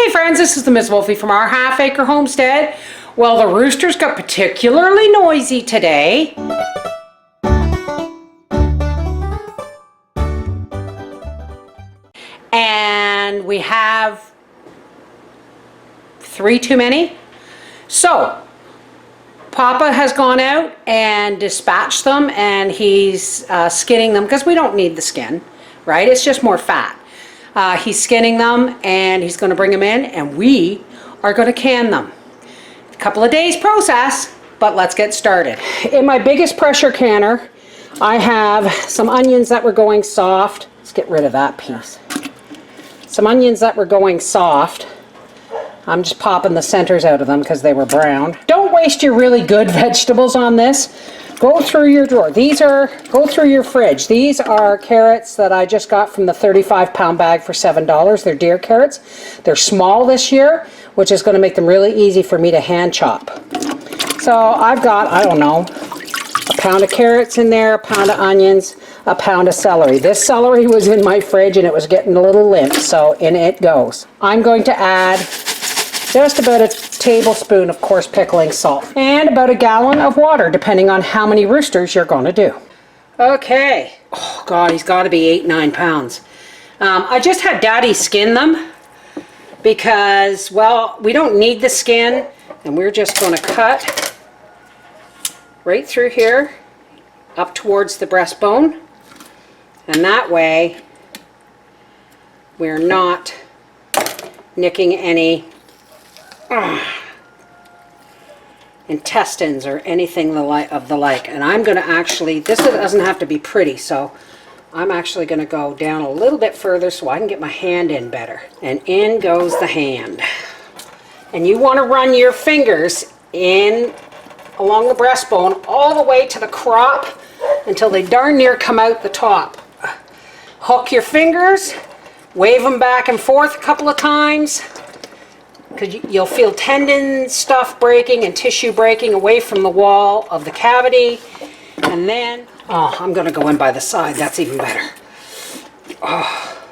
Hey friends, this is the Ms. Wolfie from our half-acre homestead. Well, the roosters got particularly noisy today. And we have 3 too many. So, Papa has gone out and dispatched them, and he's skinning them because we don't need the skin, right? It's just more fat. He's skinning them and he's going to bring them in, and we are going to can them. A couple of days process, but let's get started. In my biggest pressure canner, I have some onions that were going soft. Let's get rid of that piece. Some onions that were going soft. I'm just popping the centers out of them because they were brown. Don't waste your really good vegetables on this. Go through your drawer. Go through your fridge. These are carrots that I just got from the 35-pound bag for $7. They're deer carrots. They're small this year, which is going to make them really easy for me to hand chop. So I've got, I don't know, a pound of carrots in there, a pound of onions, a pound of celery. This celery was in my fridge and it was getting a little limp, so in it goes. I'm going to add just about a tablespoon of coarse pickling salt and about a gallon of water, depending on how many roosters you're going to do. Okay. Oh God, he's got to be 8-9 pounds. I just had Daddy skin them because, well, we don't need the skin, and we're just going to cut right through here up towards the breastbone, and that way we're not nicking any intestines or anything of the like. And I'm going to actually, this doesn't have to be pretty, so I'm actually going to go down a little bit further so I can get my hand in better. And in goes the hand. And you want to run your fingers in along the breastbone all the way to the crop until they darn near come out the top. Hook your fingers, wave them back and forth a couple of times, because you'll feel tendon stuff breaking and tissue breaking away from the wall of the cavity. And then, oh, I'm going to go in by the side. That's even better. Oh.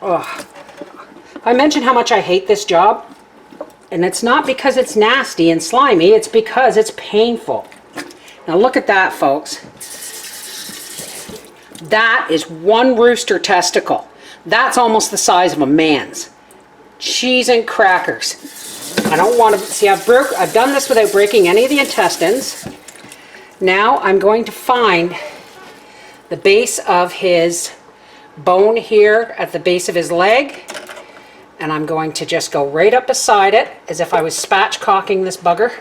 Oh. I mentioned how much I hate this job. And it's not because it's nasty and slimy. It's because it's painful. Now look at that, folks. That is one rooster testicle. That's almost the size of a man's. Cheese and crackers. I don't want to see. I've done this without breaking any of the intestines. Now I'm going to find the base of his bone here at the base of his leg, and I'm going to just go right up beside it as if I was spatchcocking this bugger.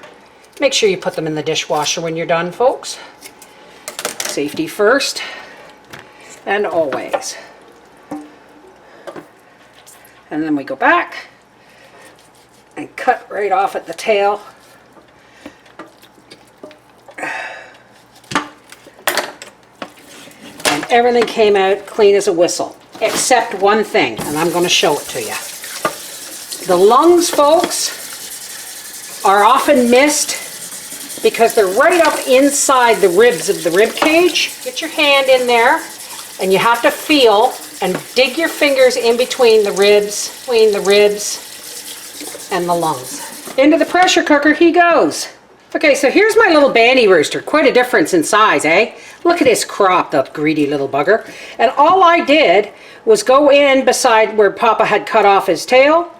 Make sure you put them in the dishwasher when you're done, folks. Safety first and always. And then we go back and cut right off at the tail. And everything came out clean as a whistle, except one thing, and I'm going to show it to you. The lungs, folks, are often missed because they're right up inside the ribs of the rib cage. Get your hand in there, and you have to feel and dig your fingers in between the ribs and the lungs. Into the pressure cooker he goes. Okay, so here's my little banty rooster. Quite a difference in size, eh? Look at his crop, the greedy little bugger. And all I did was go in beside where Papa had cut off his tail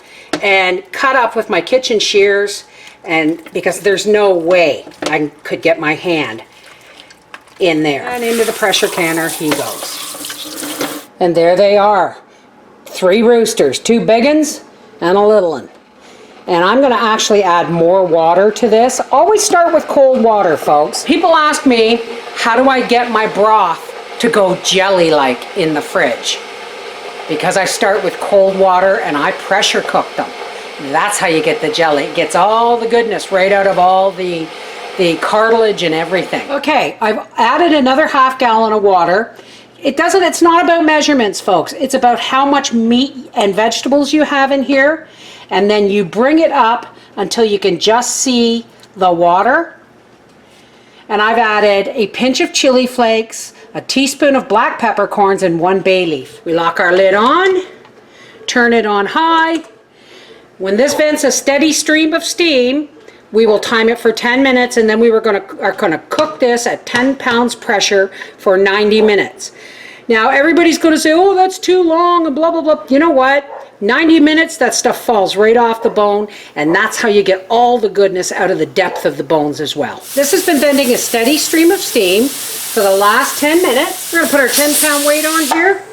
and cut up with my kitchen shears, and because there's no way I could get my hand in there. And into the pressure canner he goes. And there they are. 3 roosters, 2 big ones and a little one. And I'm going to actually add more water to this. Always start with cold water, folks. People ask me, how do I get my broth to go jelly-like in the fridge? Because I start with cold water and I pressure cook them. That's how you get the jelly. It gets all the goodness right out of all the cartilage and everything. Okay, I've added another half gallon of water. It's not about measurements, folks. It's about how much meat and vegetables you have in here. And then you bring it up until you can just see the water. And I've added a pinch of chili flakes, a teaspoon of black peppercorns, and 1 bay leaf. We lock our lid on. turn it on high. When this vents a steady stream of steam, we will time it for 10 minutes, and then we are going to cook this at 10 pounds pressure for 90 minutes. Now everybody's going to say, oh, that's too long and blah, blah, blah. You know what? 90 minutes, that stuff falls right off the bone, and that's how you get all the goodness out of the depth of the bones as well. This has been venting a steady stream of steam for the last 10 minutes. We're going to put our 10-pound weight on here.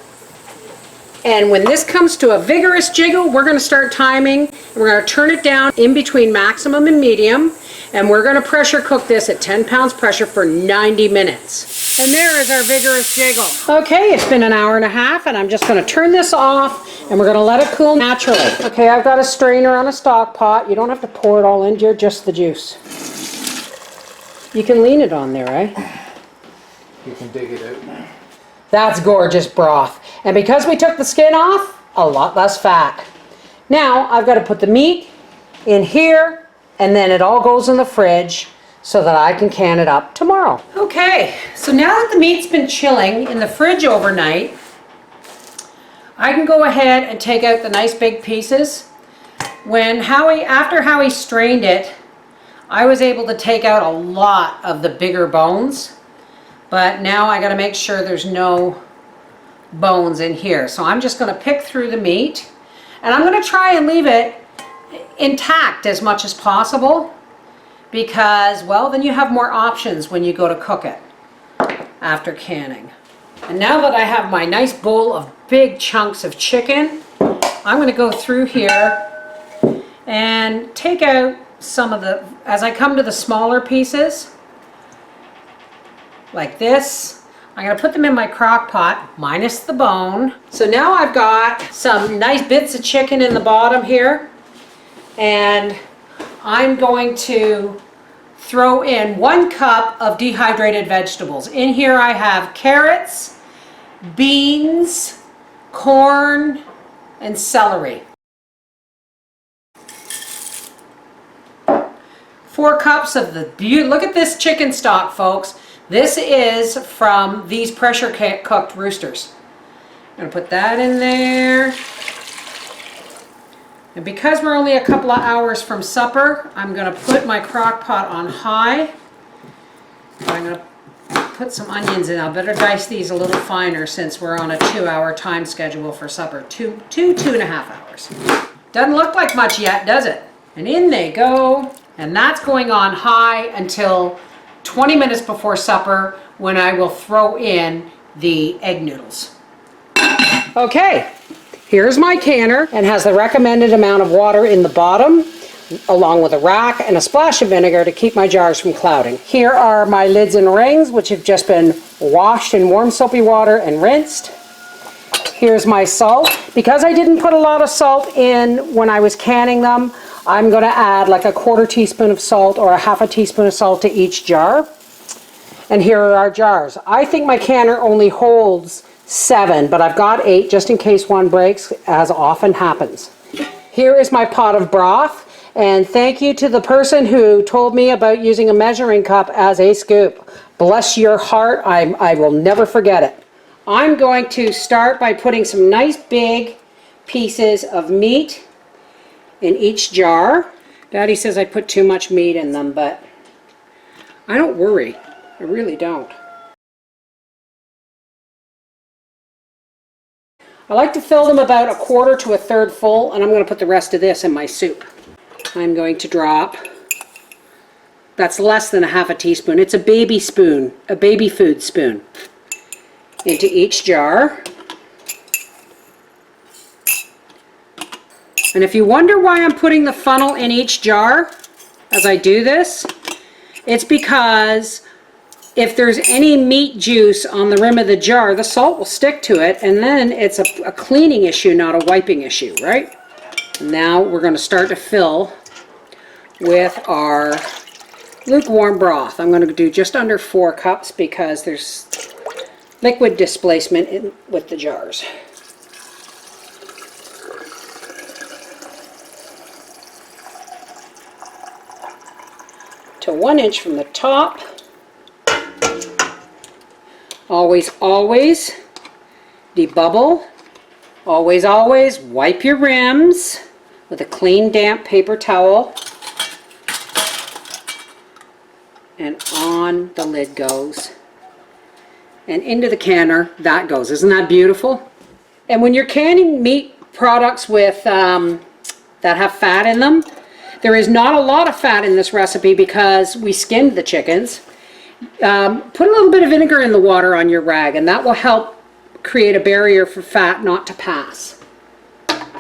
And when this comes to a vigorous jiggle, we're going to start timing. We're going to turn it down in between maximum and medium. And we're going to pressure cook this at 10 pounds pressure for 90 minutes. And there is our vigorous jiggle. Okay, it's been an hour and a half, and I'm just going to turn this off, and we're going to let it cool naturally. Okay, I've got a strainer on a stock pot. You don't have to pour it all in, just the juice. You can lean it on there, right? You can dig it out. That's gorgeous broth. And because we took the skin off, a lot less fat. Now I've got to put the meat in here, and then it all goes in the fridge so that I can can it up tomorrow. Okay, so now that the meat's been chilling in the fridge overnight, I can go ahead and take out the nice big pieces. After Howie strained it, I was able to take out a lot of the bigger bones. But now I got to make sure there's no bones in here. So I'm just going to pick through the meat, and I'm going to try and leave it intact as much as possible, because, well, then you have more options when you go to cook it after canning. And now that I have my nice bowl of big chunks of chicken, I'm going to go through here and take out some of the, as I come to the smaller pieces, like this, I'm going to put them in my crock pot, minus the bone. So now I've got some nice bits of chicken in the bottom here, and I'm going to throw in 1 cup of dehydrated vegetables. In here I have carrots, beans, corn, and celery. 4 cups of the look at this chicken stock, folks. This is from these pressure cooked roosters. I'm going to put that in there. And because we're only a couple of hours from supper, I'm going to put my crock pot on high. I'm going to put some onions in. I better dice these a little finer since we're on a 2-hour time schedule for supper. 2.5 hours. Doesn't look like much yet, does it? And in they go. And that's going on high until 20 minutes before supper, when I will throw in the egg noodles. Okay, here's my canner, and has the recommended amount of water in the bottom, along with a rack and a splash of vinegar to keep my jars from clouding. Here are my lids and rings, which have just been washed in warm soapy water and rinsed. Here's my salt. Because I didn't put a lot of salt in when I was canning them, I'm going to add like a 1/4 teaspoon of salt or a 1/2 teaspoon of salt to each jar. And here are our jars. I think my canner only holds 7, but I've got 8 just in case one breaks, as often happens. Here is my pot of broth, and thank you to the person who told me about using a measuring cup as a scoop. Bless your heart, I will never forget it. I'm going to start by putting some nice big pieces of meat in each jar. Daddy says I put too much meat in them, but I don't worry. I really don't. I like to fill them about 1/4 to 1/3 full, and I'm going to put the rest of this in my soup. I'm going to drop, that's less than a 1/2 teaspoon. It's a baby spoon, a baby food spoon, into each jar. And if you wonder why I'm putting the funnel in each jar as I do this, it's because if there's any meat juice on the rim of the jar, the salt will stick to it, and then it's a cleaning issue, not a wiping issue, right? Now we're going to start to fill with our lukewarm broth. I'm going to do just under 4 cups because there's liquid displacement with the jars. To 1 inch from the top. Always, always debubble Always, always wipe your rims with a clean, damp paper towel. And on the lid goes. And into the canner that goes. Isn't that beautiful? And when you're canning meat products with that have fat in them, there is not a lot of fat in this recipe because we skinned the chickens. Put a little bit of vinegar in the water on your rag, and that will help create a barrier for fat not to pass.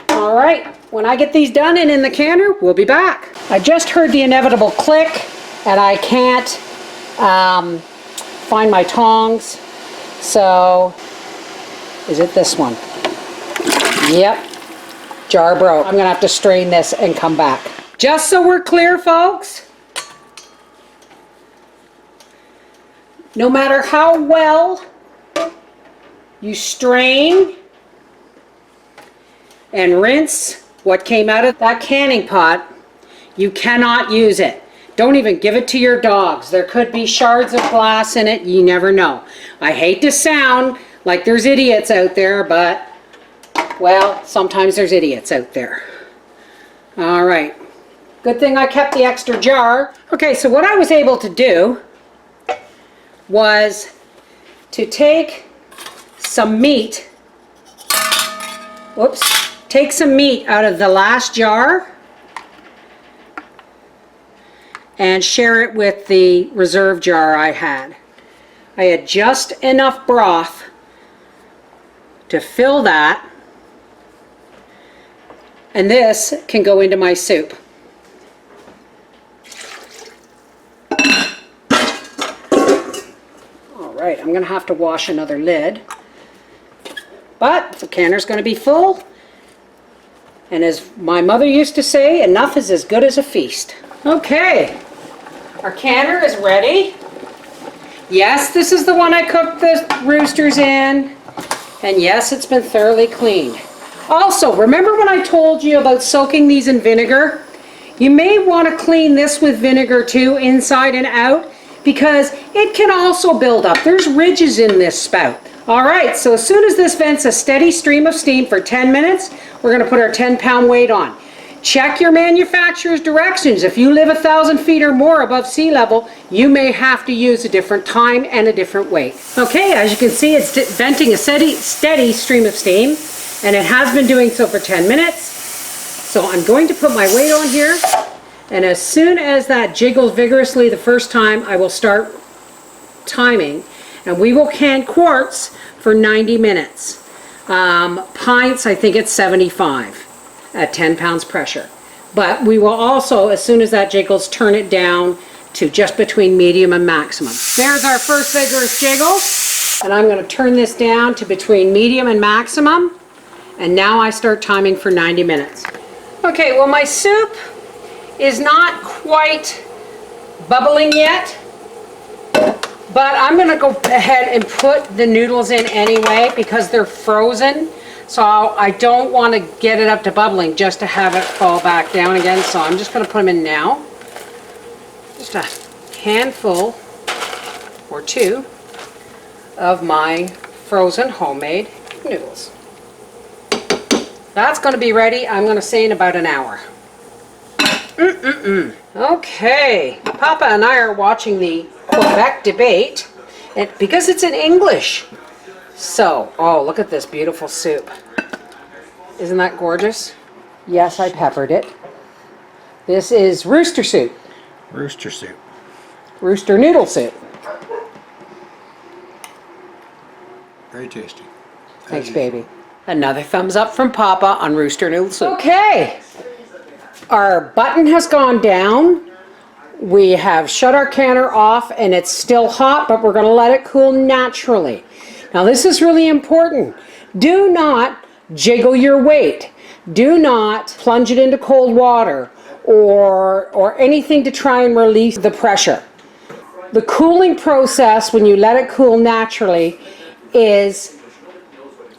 All right, when I get these done and in the canner, we'll be back. I just heard the inevitable click, and I can't find my tongs. So, is it this one? Yep, jar broke. I'm gonna have to strain this and come back. Just so we're clear, folks, no matter how well you strain and rinse what came out of that canning pot, you cannot use it. Don't even give it to your dogs. There could be shards of glass in it. You never know. I hate to sound like there's idiots out there, but, well, sometimes there's idiots out there. All right. Good thing I kept the extra jar. Okay, so what I was able to do was to take some meat, take some meat out of the last jar and share it with the reserve jar I had. I had just enough broth to fill that, and this can go into my soup. All right, I'm gonna have to wash another lid, but the canner's gonna be full, and as my mother used to say, enough is as good as a feast. Okay. Our canner is ready. Yes, this is the one I cooked the roosters in. And yes, it's been thoroughly cleaned. Also, remember when I told you about soaking these in vinegar? You may want to clean this with vinegar too, inside and out, because it can also build up. There's ridges in this spout. All right, so as soon as this vents a steady stream of steam for 10 minutes, we're going to put our 10-pound weight on. Check your manufacturer's directions. If you live 1,000 feet or more above sea level, you may have to use a different time and a different weight. Okay, as you can see, it's venting a steady stream of steam, and it has been doing so for 10 minutes. So I'm going to put my weight on here, and as soon as that jiggles vigorously the first time, I will start timing, and we will can quarts for 90 minutes. Pints, I think it's 75. At 10 pounds pressure. But we will also, as soon as that jiggles, turn it down to just between medium and maximum. There's our first vigorous jiggle. And I'm going to turn this down to between medium and maximum. And now I start timing for 90 minutes. Okay, well my soup is not quite bubbling yet. But I'm going to go ahead and put the noodles in anyway because they're frozen. So I don't want to get it up to bubbling just to have it fall back down again. So I'm just going to put them in now. Just a handful or two of my frozen homemade noodles. That's going to be ready, I'm going to say, in about an hour. Okay, Papa and I are watching the Quebec debate because it's in English. So, oh, look at this beautiful soup. Isn't that gorgeous? Yes, I peppered it. This is rooster soup. Rooster soup. Rooster noodle soup. Very tasty. Thanks, baby. Another thumbs up from Papa on rooster noodle soup. Okay, our button has gone down. We have shut our canner off and it's still hot, but we're going to let it cool naturally. Now this is really important. Do not jiggle your weight. Do not plunge it into cold water or anything to try and release the pressure. The cooling process, when you let it cool naturally, is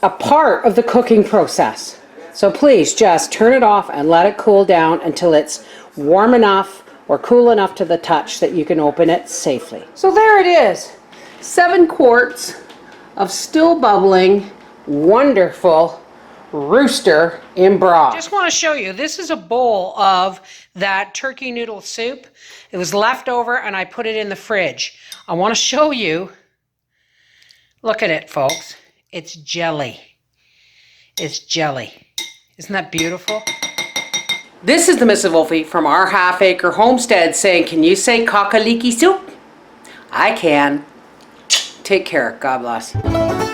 a part of the cooking process. So please just turn it off and let it cool down until it's warm enough or cool enough to the touch that you can open it safely. So there it is. 7 quarts of still bubbling, wonderful Rooster in broth. Just want to show you, this is a bowl of that turkey noodle soup. It was left over and I put it in the fridge. I want to show you, look at it folks, it's jelly. It's jelly. Isn't that beautiful? This is the Mrs. Wolfie from our half-acre homestead saying, can you say cockaliki soup? I can. Take care. God bless.